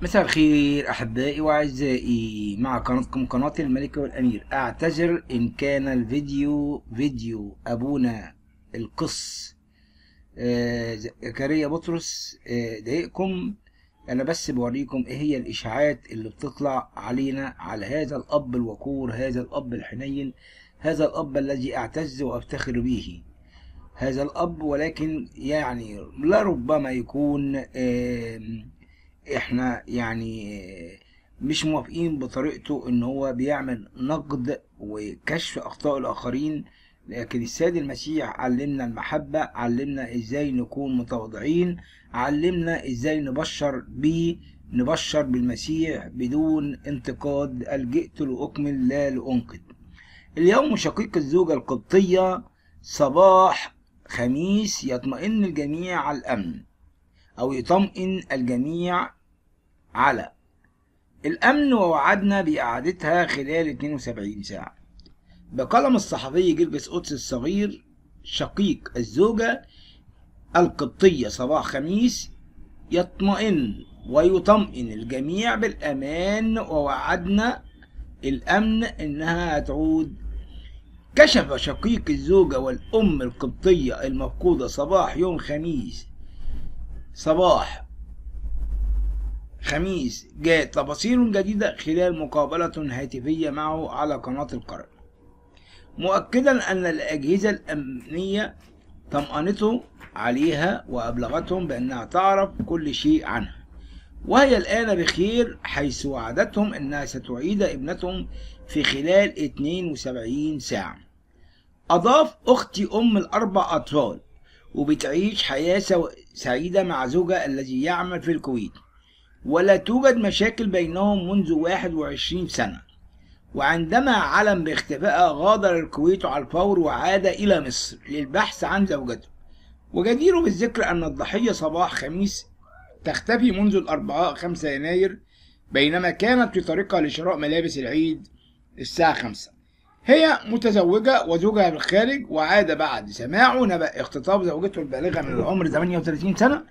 مساء الخير أحبائي وأعزائي، مع قناتكم قناة الملكة والأمير. أعتذر إن كان الفيديو أبونا القس زكريا بطرس ضايقكم. أنا بس بوريكم إيه هي الإشاعات اللي بتطلع علينا على هذا الأب الوقور، هذا الأب الحنين، هذا الأب الذي أعتز وأفتخر به، هذا الأب. ولكن يعني لربما يكون احنا يعني مش موافقين بطريقته ان هو بيعمل نقد وكشف اخطاء الاخرين. لكن السيد المسيح علمنا المحبة، علمنا ازاي نكون متواضعين، علمنا ازاي نبشر بالمسيح بدون انتقاد. قال جئت لأكمل لا لأنقذ. اليوم شقيق الزوجة القبطية صباح خميس يطمئن الجميع على الأمن، أو يطمئن الجميع على الأمن، ووعدنا بإعادتها خلال 72 ساعة. بقلم الصحفي جلبس قدس الصغير شقيق الزوجة القبطية صباح خميس يطمئن ويطمئن الجميع بالأمان، ووعدنا الأمن إنها تعود. كشف شقيق الزوجة والأم القبطية المفقودة صباح يوم خميس جاءت تفاصيل جديدة خلال مقابلة هاتفية معه على قناة القناة، مؤكدا أن الأجهزة الأمنية طمأنته عليها وأبلغتهم بأنها تعرف كل شيء عنها، وهي الآن بخير، حيث وعدتهم أنها ستعيد ابنتهم في خلال 72 ساعة. أضاف: أختي أم الأربع أطفال وبتعيش حياة سعيدة مع زوجها الذي يعمل في الكويت، ولا توجد مشاكل بينهم منذ 21 سنة. وعندما علم باختفائها غادر الكويت على الفور وعاد إلى مصر للبحث عن زوجته. وجدير بالذكر أن الضحية صباح خميس تختفي منذ الأربعاء 5 يناير بينما كانت في طريقها لشراء ملابس العيد الساعة 5. هي متزوجة وزوجها في الخارج، وعاد بعد سماعه نبأ اختطاف زوجته البالغة من العمر 38 سنة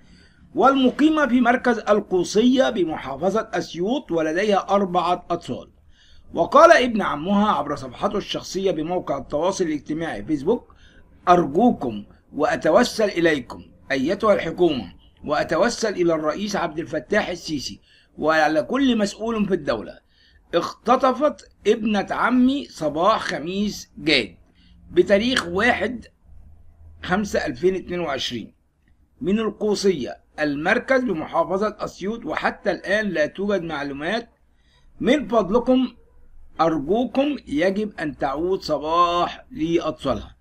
والمقيمة في مركز القوصية بمحافظة أسيوط، ولديها 4 أطفال. وقال ابن عمها عبر صفحته الشخصية بموقع التواصل الاجتماعي فيسبوك: أرجوكم وأتوسل إليكم أيتها الحكومة، وأتوسل إلى الرئيس عبد الفتاح السيسي وعلى كل مسؤول في الدولة. اختطفت ابنة عمي صباح خميس جاد بتاريخ 1/5/2022 من القوصية المركز بمحافظة أسيوط، وحتى الآن لا توجد معلومات. من فضلكم أرجوكم يجب أن تعود صباح لأطفالها.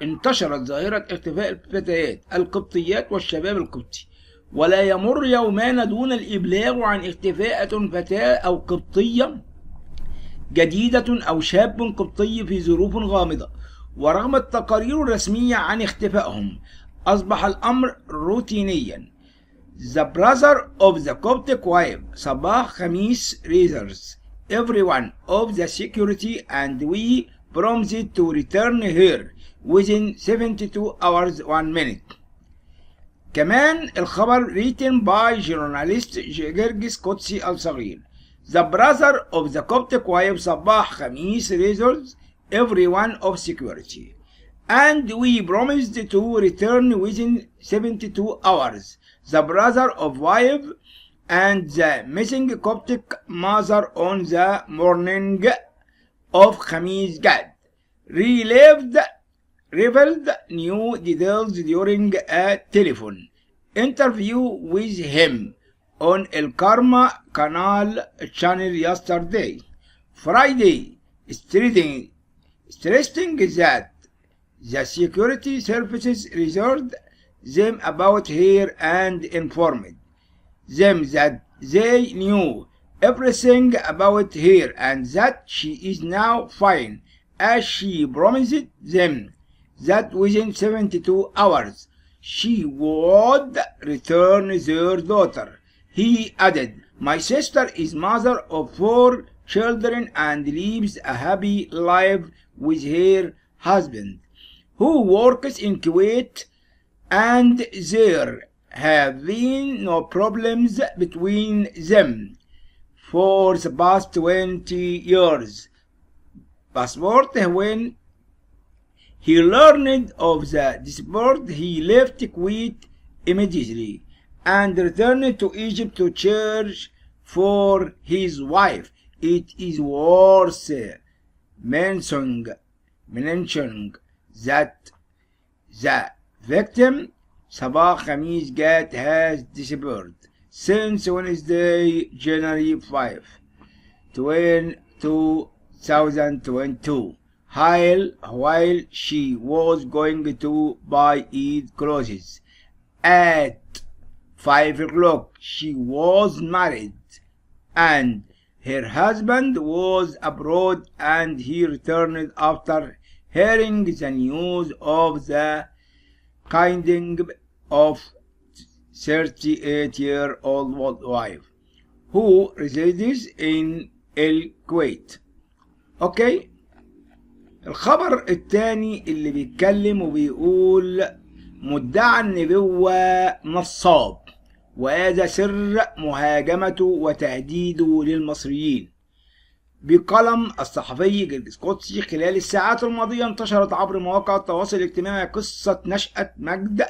انتشرت ظاهرة اختفاء الفتيات القبطيات والشباب القبطي، ولا يمر يومان دون الإبلاغ عن اختفاء فتاة أو قبطية جديدة أو شاب قبطي في ظروف غامضة. ورغم التقارير الرسمية عن اختفائهم أصبح الأمر روتينيا. The brother of the Coptic wife صباح خميس reassures everyone of the security and we promised to return her within 72 hours 1 minute. كمان الخبر written by journalist جرجس قدسي الصغير. The brother of the Coptic wife صباح خميس reassures everyone of security and we promised to return within 72 hours. The brother of wife and the missing Coptic mother on the morning of Khamis Gad revealed new details during a telephone interview with him on El Karma Canal channel yesterday, Friday, stressing that the security services reassured them about her and informed them that they knew everything about her and that she is now fine, as she promised them that within 72 hours she would return their daughter. He added, "My sister is mother of 4 children and lives a happy life with her husband, who works in Kuwait, and their have been no problems between them for the past 20 years. Passport. When he learned of the dispute, he left Kuwait immediately and returned to Egypt to search for his wife. It is worth mentioning that the victim, صباح خميس, has disappeared since Wednesday, January 5, 2022, while she was going to buy Eid clothes. At 5 o'clock, she was married, and her husband was abroad, and he returned after hearing the news of the kinding of 38-year-old wife who resides in الكويت. اوكي، الخبر الثاني اللي بيتكلم وبيقول مدعي النبوة نصاب، وهذا سر مهاجمته وتهديده للمصريين. بقلم الصحفي القدسي خلال الساعات الماضية انتشرت عبر مواقع التواصل الاجتماعي قصة نشأة مجد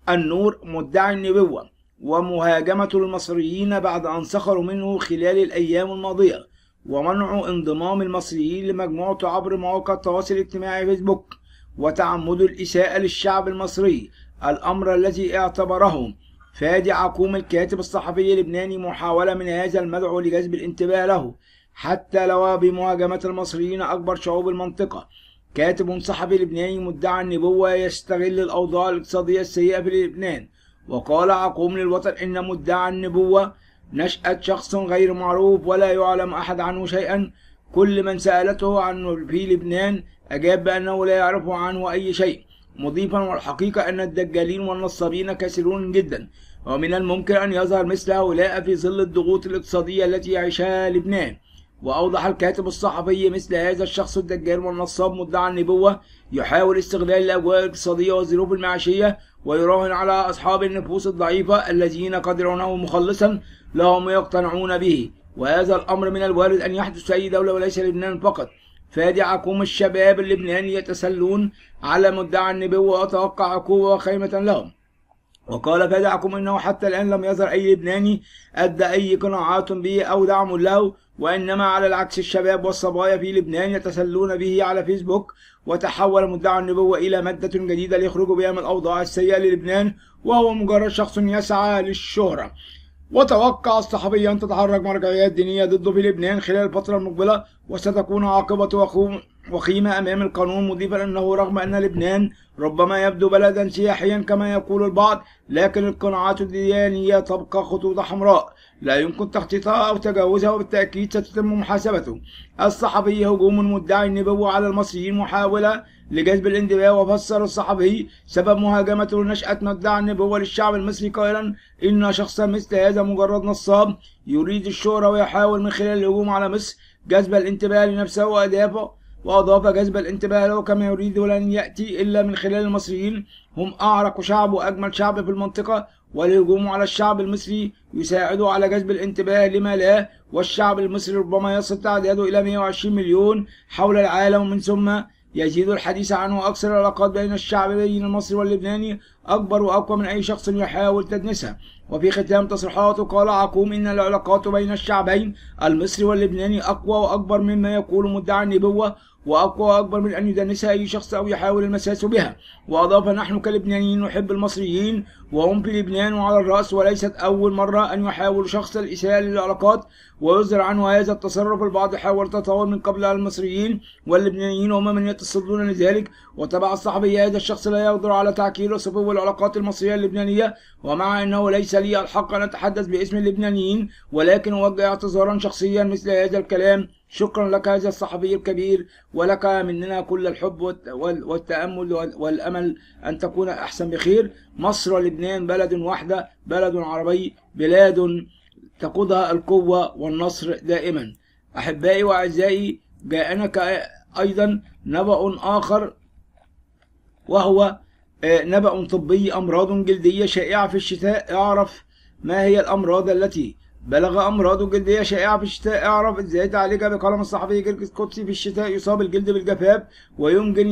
النور مدعي النبوة ومهاجمته للمصريين بعد أن سخروا منه خلال الأيام الماضية ومنعوا انضمام المصريين لمجموعته عبر مواقع التواصل الاجتماعي فيسبوك وتعمدوا الإساءة للشعب المصري، الأمر الذي اعتبره فادي عقوم الكاتب الصحفي اللبناني محاولة من هذا المدعو لجذب الانتباه له حتى لو بمهاجمة المصريين أكبر شعوب المنطقة. كاتب صحفي لبناني مدعي النبوة يستغل الأوضاع الاقتصادية السيئة في لبنان، وقال عقوم للوطن إن مدعي النبوة نشأة شخص غير معروف ولا يعلم أحد عنه شيئا. كل من سألته عنه في لبنان أجاب بأنه لا يعرف عنه أي شيء، مضيفا والحقيقة أن الدجالين والنصابين كثيرون جدا، ومن الممكن أن يظهر مثل هؤلاء في ظل الضغوط الاقتصادية التي يعيشها لبنان. وأوضح الكاتب الصحفي مثل هذا الشخص الدجال والنصاب مدعي النبوة يحاول استغلال الأجواء الاقتصادية والظروف المعيشية ويراهن على أصحاب النفوس الضعيفة الذين قد يرونه مخلصا لهم ويقتنعون به، وهذا الأمر من الوارد أن يحدث في أي دولة وليس لبنان فقط. فادي عقوم الشباب اللبناني يتسلون على مدعي النبوة وتوقع عقوبة وخيمة لهم. وقال فادي عقوم إنه حتى الآن لم يظهر أي لبناني أدى أي قناعات به أو دعم له، وإنما على العكس الشباب والصبايا في لبنان يتسلون به على فيسبوك. وتحول مدعي النبوة إلى مادة جديدة ليخرجوا بها من الأوضاع السيئة للبنان، وهو مجرد شخص يسعى للشهرة. وتوقع الصحفي أن تتحرك مرجعيات دينية ضده في لبنان خلال الفترة المقبلة، وستكون عاقبة وخيمة أمام القانون، مضيفا أنه رغم أن لبنان ربما يبدو بلدا سياحيا كما يقول البعض، لكن القناعات الدينية تبقى خطوط حمراء لا يمكن تخطيطها أو تجاوزها، وبالتأكيد ستتم محاسبته. الصحفي هجوم مدعي النبوة على المصريين محاولة لجذب الانتباه. وفسر الصحفي سبب مهاجمته لنشأة مدعي النبوة للشعب المصري قائلا إن شخصا مثل هذا مجرد نصاب يريد الشهرة ويحاول من خلال الهجوم على مصر جذب الانتباه لنفسه وأضاف جذب الانتباه له كما يريد ولن يأتي إلا من خلال المصريين، هم أعرق شعب وأجمل شعب في المنطقة، والهجوم على الشعب المصري يساعد على جذب الانتباه لما لا، والشعب المصري ربما يصل تعداده إلى 120 مليون حول العالم، ومن ثم يزيد الحديث عنه أكثر. العلاقات بين الشعب بين المصري واللبناني أكبر وأقوى من أي شخص يحاول تدنيسها. وفي ختام تصريحاته قال عقوم إن العلاقات بين الشعبين المصري واللبناني أقوى وأكبر مما يقول مدعي النبوة، وأقوى وأكبر من أن يدنسها أي شخص أو يحاول المساس بها. وأضاف نحن كلبنانيين نحب المصريين وهم في لبنان وعلى الرأس، وليست أول مرة أن يحاول شخص الإساءة للعلاقات ويصدر عنه هذا التصرف. البعض حاول تطاول من قبل على المصريين واللبنانيين وهم من يتصدون لذلك. وتبع الصحفي هذا الشخص لا يقدر على تعكير صفو العلاقات المصرية اللبنانية، ومع أنه ليس لي الحق أن أتحدث باسم اللبنانيين، ولكن أوجه اعتذارا شخصيا مثل هذا الكلام. شكرا لك هذا الصحفي الكبير، ولك مننا كل الحب والتأمل والأمل أن تكون أحسن بخير. مصر ولبنان بلد واحدة، بلد عربي، بلاد تقودها القوة والنصر دائما. أحبائي وأعزائي، جاءنا أيضا نبأ آخر، وهو نبأ طبي: أمراض جلدية شائعة في الشتاء، اعرف ما هي الأمراض التي بلغ أمراض جلدية شائعة في الشتاء، اعرف إزاي تعالجها. بقلم الصحفي القدسي: في الشتاء يصاب الجلد بالجفاف ويمكن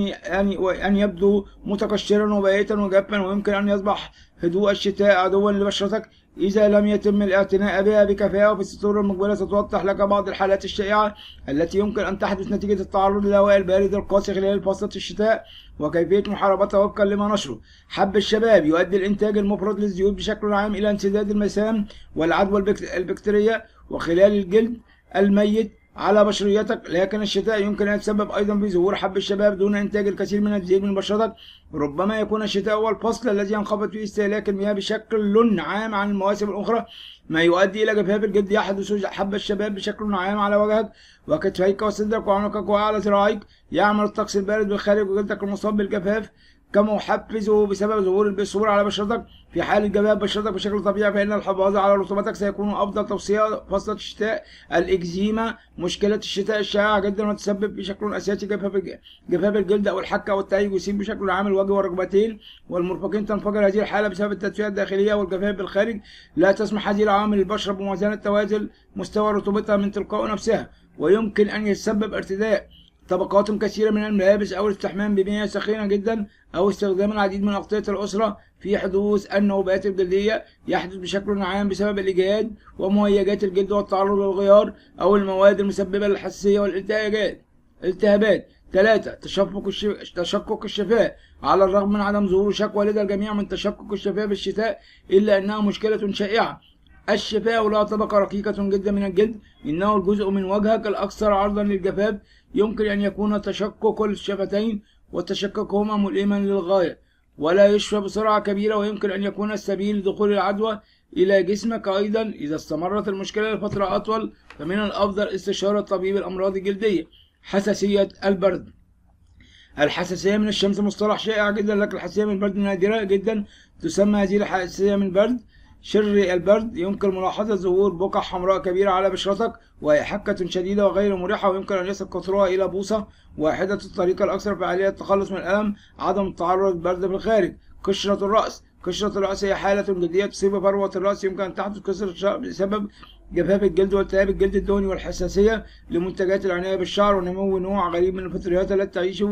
أن يبدو متقشرا وبائتا وجافا، ويمكن أن يصبح هدوء الشتاء عدوا لبشرتك إذا لم يتم الاعتناء بها بكفاءة. وفي السطور المقبلة ستوضح لك بعض الحالات الشائعة التي يمكن أن تحدث نتيجة التعرض للهواء البارد القاسي خلال فصل الشتاء وكيفية محاربتها وفقا لما نشره. حب الشباب: يؤدي الإنتاج المفرط للزيوت بشكل عام إلى انسداد المسام والعدوى البكتيرية وخلال الجلد الميت على بشريتك، لكن الشتاء يمكن أن يتسبب أيضا في ظهور حب الشباب دون إنتاج الكثير من الزيت من بشرتك. ربما يكون الشتاء هو الفصل الذي ينخفض فيه استهلاك المياه بشكل عام عن المواسم الأخرى، ما يؤدي إلى جفاف الجلد. يحدث حب الشباب بشكل عام على وجهك وكتفيك وصدرك وعنقك وأعلى ذراعيك. يعمل الطقس البارد بالخارج وجلدك المصاب بالجفاف كمحفز بسبب ظهور البثور على بشرتك. في حال جفاف بشرتك بشكل طبيعي فإن الحفاظ على رطوبتك سيكون أفضل توصية. فصل الشتاء: الإكزيما مشكلة الشتاء الشائعة جدا وتسبب بشكل أساسي جفاف الجلد أو الحكة أو التهيج، يصيب بشكل عام الوجه والركبتين والمرفقين. تنفجر هذه الحالة بسبب التدفئة الداخلية والجفاف بالخارج. لا تسمح هذه العوامل للبشرة بموازنة توازن مستوى رطوبتها من تلقاء نفسها، ويمكن أن يتسبب ارتداء طبقات كثيرة من الملابس أو الاستحمام بمياه سخينة جدا أو استخدام العديد من أغطية الأسرة في حدوث النوبات الجلدية. يحدث بشكل عام بسبب الإجهاد ومهيجات الجلد والتعرض للغيار أو المواد المسببة للحساسية والالتهابات. 3. تشقق الشفاه: على الرغم من عدم ظهور شكوى لدى الجميع من تشقق الشفاه في الشتاء إلا أنها مشكلة شائعة. الشفاه لها طبقة رقيقة جدا من الجلد، إنه الجزء من وجهك الأكثر عرضا للجفاف. يمكن أن يكون تشقق الشفتين وتشققهما مؤلما للغاية ولا يشفى بسرعة كبيرة، ويمكن أن يكون السبيل لدخول العدوى إلى جسمك. أيضا إذا استمرت المشكلة لفترة أطول فمن الأفضل استشارة طبيب الأمراض الجلدية. حساسية البرد: الحساسية من الشمس مصطلح شائع جدا، لكن الحساسية من البرد نادرة جدا. تسمى هذه الحساسية من البرد شر البرد. يمكن ملاحظة ظهور بقع حمراء كبيرة على بشرتك وهي حكة شديدة وغير مريحة، ويمكن أن يصل قطرها إلى بوصة واحدة. الطريقة الأكثر فعالية للتخلص من الألم عدم التعرض للبرد في الخارج. قشرة الرأس: قشرة الرأس هي حالة جلدية تصيب فروة الرأس، يمكن أن تحدث قشرة الشعر بسبب جفاف الجلد والتهاب الجلد الدهني والحساسية لمنتجات العناية بالشعر ونمو نوع غريب من الفطريات التي تعيش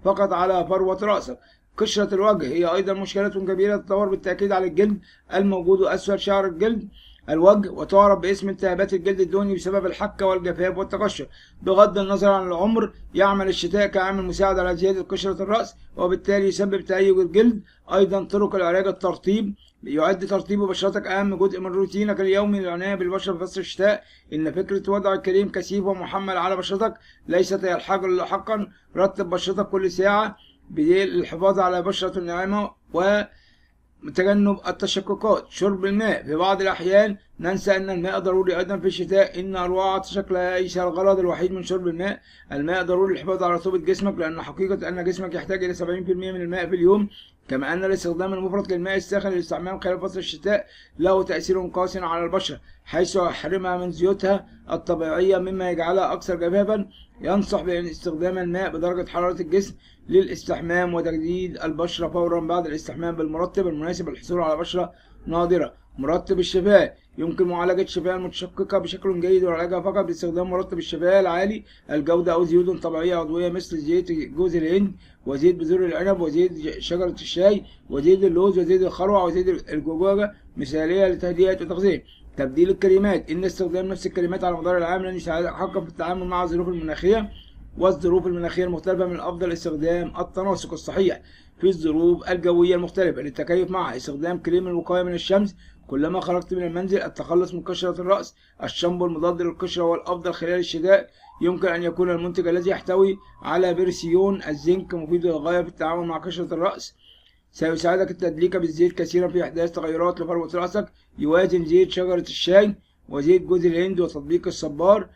فقط على فروة رأسك. قشرة الوجه هي أيضا مشكلة كبيرة تتطور بالتأكيد على الجلد الموجود أسفل شعر الوجه وتعرف باسم التهابات الجلد الدهني بسبب الحكة والجفاف والتقشر. بغض النظر عن العمر يعمل الشتاء كعامل مساعد على زيادة قشرة الرأس وبالتالي يسبب تهيج الجلد. أيضا طرق العلاج: الترطيب: يعد ترطيب بشرتك أهم جزء من روتينك اليومي للعناية بالبشرة في فصل الشتاء. إن فكرة وضع كريم كثيف ومحمل على بشرتك ليست هي الحل حقا. رطب بشرتك كل ساعة للحفاظ على بشرة ناعمة وتجنب التشققات. شرب الماء: في بعض الأحيان ننسى أن الماء ضروري أيضا في الشتاء. إن أنواع عطشك ليس الغرض الوحيد من شرب الماء. الماء ضروري للحفاظ على رطوبة جسمك، لأن حقيقة أن جسمك يحتاج إلى 70% من الماء في اليوم، كما أن الاستخدام المفرط للماء الساخن للاستحمام خلال فصل الشتاء له تأثير قاس على البشرة حيث يحرمها من زيوتها الطبيعية مما يجعلها أكثر جفافا. ينصح باستخدام الماء بدرجة حرارة الجسم للاستحمام وتجديد البشرة فورا بعد الاستحمام بالمرطب المناسب للحصول على بشرة ناضرة. مرطب الشفاه: يمكن معالجة الشفاه المتشققة بشكل جيد وعلاجها فقط باستخدام مرطب الشفاه العالي الجودة أو زيوت طبيعية عضوية مثل زيت جوز الهند وزيت بذور العنب وزيت شجرة الشاي وزيت اللوز وزيت الخروع وزيت الجوجوجا، مثالية لتهدئة وتغذية. تبديل الكريمات: إن استخدام نفس الكريمات على مدار العام لن يساعدك حقا في التعامل مع الظروف المناخية المختلفة. من الأفضل استخدام التناسق الصحيح في الظروف الجوية المختلفة للتكيف معها. استخدام كريم الوقاية من الشمس كلما خرجت من المنزل. التخلص من قشرة الرأس: الشامبو المضاد للقشرة هو الأفضل خلال الشتاء. يمكن أن يكون المنتج الذي يحتوي على برسيون الزنك مفيد للغاية في التعامل مع قشرة الرأس. سيساعدك التدليك بالزيت كثيرا في إحداث تغيرات لفروة رأسك. يوازن زيت شجرة الشاي وزيت جوز الهند وتطبيق الصبار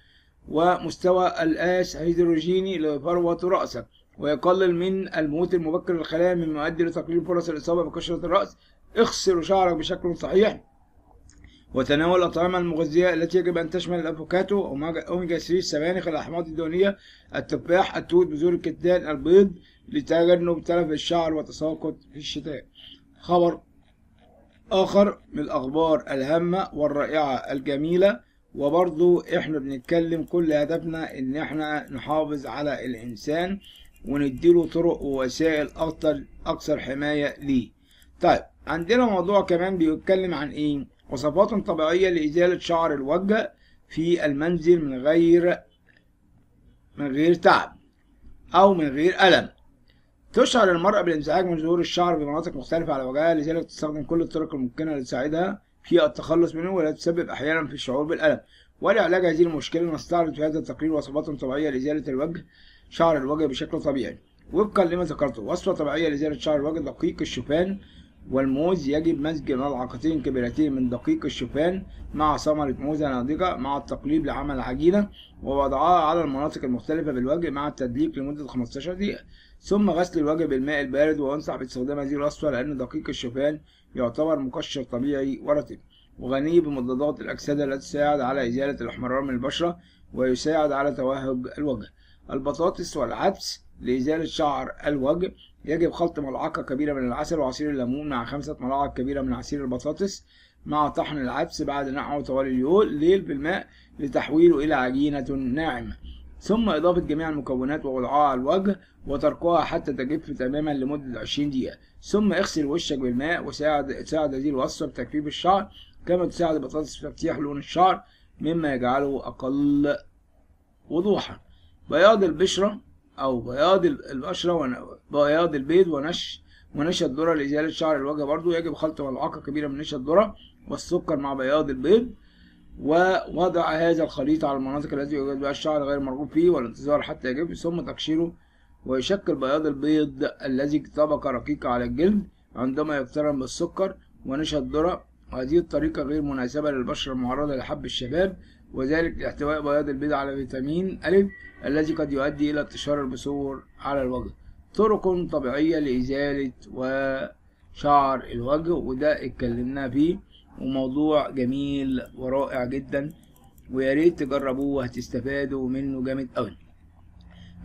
ومستوى الآس هيدروجيني لفروة رأسك، ويقلل من الموت المبكر للخلايا مما يؤدي لتقليل فرص الإصابة بقشرة الرأس. اغسل شعرك بشكل صحيح وتناول الأطعمة المغذية التي يجب أن تشمل الأفوكاتو، أوميجا 3، السبانخ، الأحماض الدهنية، التفاح، التوت، بذور الكتان، البيض، لتجنب تلف الشعر وتساقط في الشتاء. خبر آخر من الأخبار الهامة والرائعة الجميلة، وبرضو إحنا بنتكلم كل هدفنا إن إحنا نحافظ على الإنسان ونديله طرق ووسائل أكثر حماية ليه. طيب عندنا موضوع كمان بيتكلم عن إيه؟ وصفات طبيعية لإزالة شعر الوجه في المنزل من غير تعب أو من غير ألم. تشعر المرأة بالانزعاج من ظهور الشعر في مناطق مختلفة على وجهها، لذلك تستخدم كل الطرق الممكنة لتساعدها في التخلص منه، ولا تسبب أحيانا في الشعور بالألم. ولعلاج هذه المشكلة نستعرض في هذا التقرير وصفات طبيعية لإزالة شعر الوجه بشكل طبيعي. وفقا لما ذكرته، وصفة طبيعية لإزالة شعر الوجه: دقيق الشوفان والموز. يجب مزج ملعقتين كبيرتين من دقيق الشوفان مع ثمرة موزة ناضجة مع التقليب لعمل عجينة، ووضعها على المناطق المختلفة بالوجه مع التدليك لمدة 15 دقيقة، ثم غسل الوجه بالماء البارد. وأنصح باستخدام هذه الوصفة لأن دقيق الشوفان يعتبر مقشر طبيعي ورطب وغني بمضادات الأكسدة التي تساعد على إزالة الإحمرار من البشرة ويساعد على توهج الوجه. البطاطس والعدس لإزالة شعر الوجه: يجب خلط ملعقة كبيرة من العسل وعصير الليمون مع 5 ملاعق كبيرة من عصير البطاطس مع طحن العدس بعد نقعه طوال الليل بالماء لتحويله إلى عجينة ناعمة، ثم إضافة جميع المكونات ووضعها على الوجه وتركها حتى تجف تماما لمدة 20 دقيقة، ثم اغسل وشك بالماء. تساعد هذه الوصفة بتجفيف الشعر، كما تساعد البطاطس في تفتيح لون الشعر مما يجعله أقل وضوحا. بياض البشرة أو بياض البشرة بياض البيض ونشا الذرة لإزالة شعر الوجه. برضو يجب خلط ملعقة كبيرة من نشا الذرة والسكر مع بياض البيض ووضع هذا الخليط على المناطق التي يوجد بها الشعر غير مرغوب فيه والانتظار حتى يجف، ثم تقشيره. ويشكل بياض البيض الذي طبقة رقيقة على الجلد عندما يقترن بالسكر ونشا الذرة، وهذه الطريقة غير مناسبة للبشرة المعرضة لحب الشباب، وذلك لاحتواء بياض البيض على فيتامين أ الذي قد يؤدي إلى انتشار البثور على الوجه. طرق طبيعية لإزالة وشعر الوجه، وده اتكلمنا فيه، وموضوع جميل ورائع جدا، وياريت تجربوه وهتستفادوا منه جامد أوي.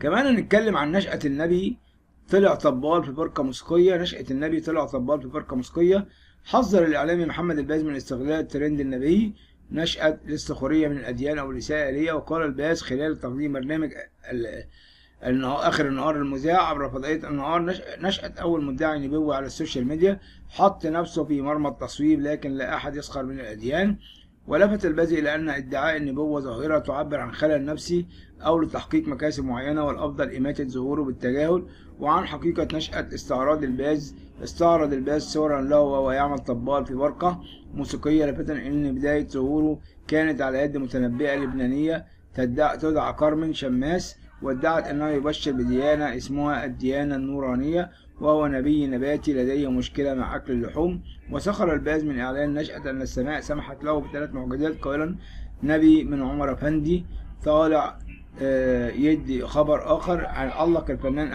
كمان هنتكلم عن نشأة النبي طلع طبال في فرقة موسيقية. نشأة النبي طلع طبال في فرقة موسيقية. حذر الإعلامي محمد الباز من استغلال الترند النبي نشأة الاستخورية من الأديان أو الرسالة آلية. وقال الباز خلال تقديم برنامج آخر النهار المذاع عبر فضائية النهار: نشأة أول مدعي نبوة على السوشيال ميديا حط نفسه في مرمى التصويب، لكن لا أحد يسخر من الأديان. ولفت الباز إلى أن ادعاء النبوة ظاهرة تعبر عن خلل نفسي أو لتحقيق مكاسب معينة، والأفضل إماتة ظهوره بالتجاهل. وعن حقيقة نشأة استعرض الباز صورا له وهو يعمل طبال في ورقة موسيقية، لافتا أن بداية ظهوره كانت على يد متنبئة لبنانية تدعى كارمن شماس، وادعت أنه يبشر بديانة اسمها الديانة النورانية، وهو نبي نباتي لديه مشكلة مع أكل اللحوم. وسخر الباز من إعلان نشأة أن السماء سمحت له ب3 معجزات، قائلا: نبي من عمر أفندي. طالع يدي خبر آخر عن علق الفنان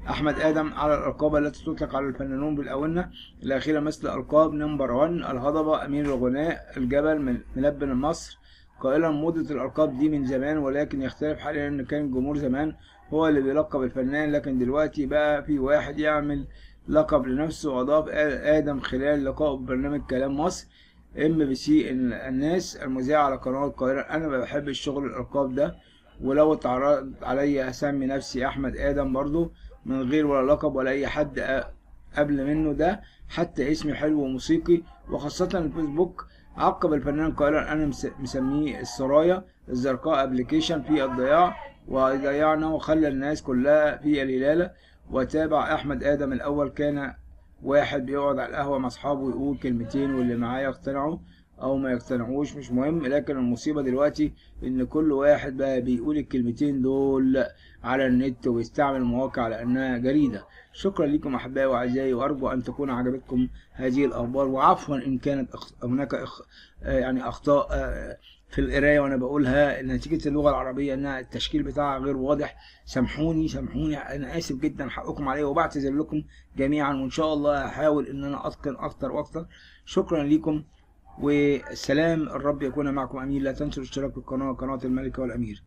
أحمد آدم على الألقاب التي تطلق على الفنانون بالأونة الأخيرة، مثل ألقاب نمبر 1، الهضبة، أمير الغناء، الجبل، ملبن مصر، قائلا: موضة الألقاب دي من زمان، ولكن يختلف حاليا إن كان الجمهور زمان هو اللي بيلقب الفنان، لكن دلوقتي بقى في واحد يعمل لقب لنفسه. وأضاف آدم خلال لقائه ببرنامج كلام مصر MBC الناس المذيع على قناة القاهرة: أنا ما بحبش شغل الألقاب ده، ولو اتعرض عليا هسمي نفسي أحمد آدم برضو من غير ولا لقب ولا أي حد قبل منه، ده حتى اسمي حلو وموسيقي. وخاصة الفيسبوك عقب الفنان قائلا: أنا مسميه السرايا الزرقاء أبليكيشن في الضياع، وضيعنا وخلى الناس كلها في الهلالة. وتابع أحمد آدم الأول: كان واحد بيقعد على القهوة مع أصحابه ويقول كلمتين واللي معاه يقتنعوا أو ما يقتنعوش مش مهم، لكن المصيبة دلوقتي إن كل واحد بقى بيقول الكلمتين دول على النت ويستعمل مواقع على أنها جديدة. شكرا لكم أحبائي وأعزائي، وأرجو أن تكون عجبتكم هذه الأخبار، وعفوا إن كانت هناك يعني أخطاء في القراية وأنا بقولها نتيجة اللغة العربية إنها التشكيل بتاعها غير واضح. سامحوني أنا آسف جدا، حقكم عليا، وبعتذر لكم جميعا، وإن شاء الله هحاول إن أنا أتقن أكتر وأكتر. شكرا لكم والسلام الرب يكون معكم، امين. لا تنسوا الاشتراك في القناة، قناة الملكة والأمير.